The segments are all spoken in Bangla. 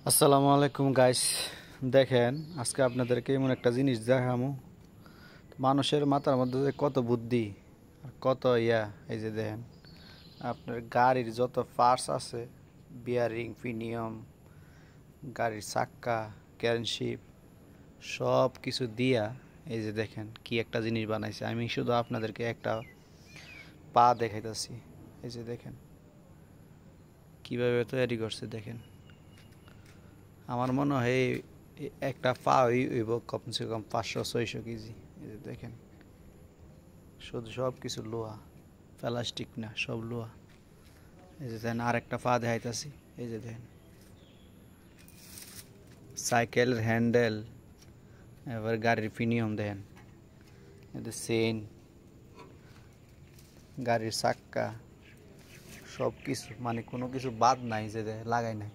আসসালামু আলাইকুম গাইস। দেখেন আজকে আপনাদেরকে এমন একটা জিনিস দেখামু। মানুষের মাথার মধ্যে যে কত বুদ্ধি আর কত এই যে দেখেন আপনার গাড়ির যত পার্টস আছে, বিয়ারিং, পিনিয়ম, গাড়ির চাক্কা, ক্যারেনশিপ, সব কিছু দিয়া এই যে দেখেন কি একটা জিনিস বানাইছে। আমি শুধু আপনাদেরকে একটা পা দেখাইতেছি। এই যে দেখেন কিভাবে তৈরি করছে। দেখেন আমার মনে হয় একটা পা হইব কমসে কম 500-600 কেজি। এই যে দেখেন শুধু সব কিছু লোহা, প্লাস্টিক না, সব লোহা। এই যে দেখেন আর একটা পা দেখাইতেছি। এই যে দেখেন সাইকেলের হ্যান্ডেল, এবার গাড়ির পিনিয়ম দেখেন, এদের চেন, গাড়ির চাক্কা, সব কিছু মানে কোনো কিছু বাদ নাই যে লাগাই নাই।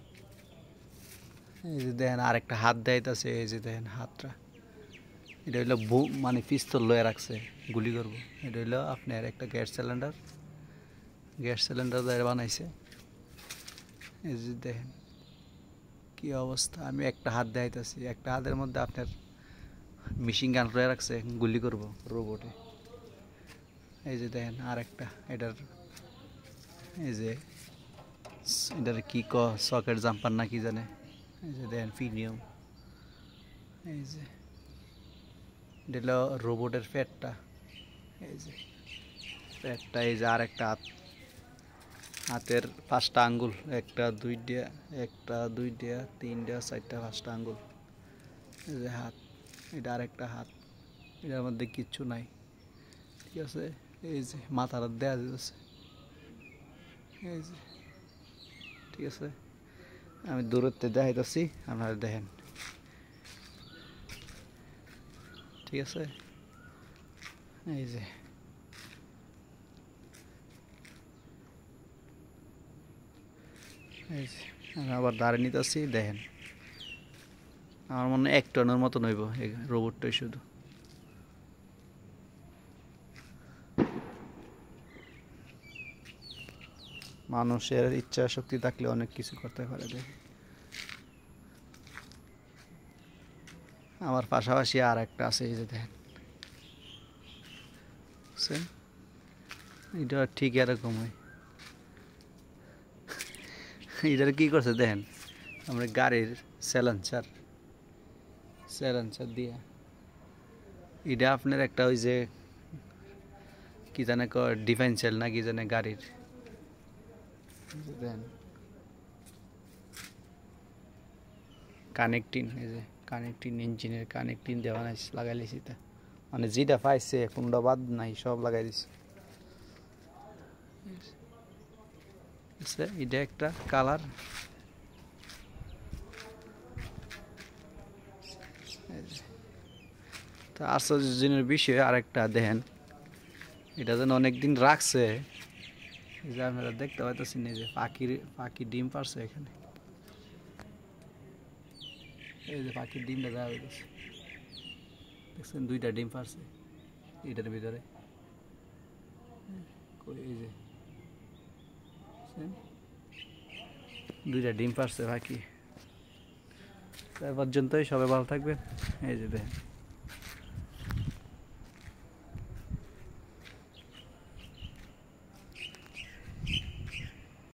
এই যে দেখেন আর একটা হাত দেখাইতেছে। এই যে দেখেন হাতটা, এটা হইলো মানে পিস্তল লয়ে রাখছে, গুলি করবো। এটা হইলো আপনার একটা গ্যাস সিলিন্ডার দিয়ে বানাইছে। এই যে দেখেন কি অবস্থা। আমি একটা হাত দেখাইতেছি, একটা হাতের মধ্যে আপনার মেশিন গান লয়ে রাখছে, গুলি করবো রোবটে। এই যে দেখেন আর একটা এটার, এই যে এটার কি সকেট জাম্পার না কি জানে। এই যে দেখেন পিনিয়ম। এই যে এটা হলো রোবটের পেটটা। এই যে পেটটা। এই যে আর একটা হাত, হাতের 5টা আঙ্গুল, একটা দুইটা তিনটা চারটা 5টা আঙ্গুল। এই যে হাত, এটা আর একটা হাত, এটার মধ্যে কিচ্ছু নাই। ঠিক আছে, এই যে মাথার দেয়া যাচ্ছে। এই যে ঠিক আছে, আমি দূরত্বে দেখাইতেছি, আপনারা দেখেন। ঠিক আছে, এই যে এই যে আমি আবার দাঁড়িয়ে নিতেছি। দেখেন আমার মনে হয় 1 টনের মতো নইব এই রোবটটাই। শুধু মানুষের ইচ্ছা শক্তি থাকলে অনেক কিছু করতে পারে। দেখেন আমার পাশাপাশি আর একটা আছে। এই যে দেখেন এটা ঠিক এরকম হয়। এটার কি করছে দেখেন, আমরা গাড়ির স্যালেন্সার দিয়া এটা আপনার একটা ওই যে কি জানে ডিফেন্সিয়াল না কি জানে গাড়ির। দেখেন কানেক্টিং, এই যে কানেক্টিং, ইঞ্জিনের কানেক্টিং দেওয়া নাই, লাগাই লিছি। তা মানে যেটা পাইছে কোনটা বাদ নাই, সব লাগাই দিছে। এটা একটা কালার। তা আশ্চর্যজনক বিষয় আরেকটা দেখেন, এটা যেন অনেকদিন রাখছে। এই যে আপনারা দেখতে পাইতেছেন, এই যে পাখি ডিম পারছে এখানে। এই যে পাখির ডিমটা দেওয়া হইতেছে, দেখছেন 2টা ডিম পারছে এটার ভিতরে। এই যে 2টা ডিম পারছে পাখি। তার পর্যন্তই, সবাই ভালো থাকবেন। এই যে দেখেন।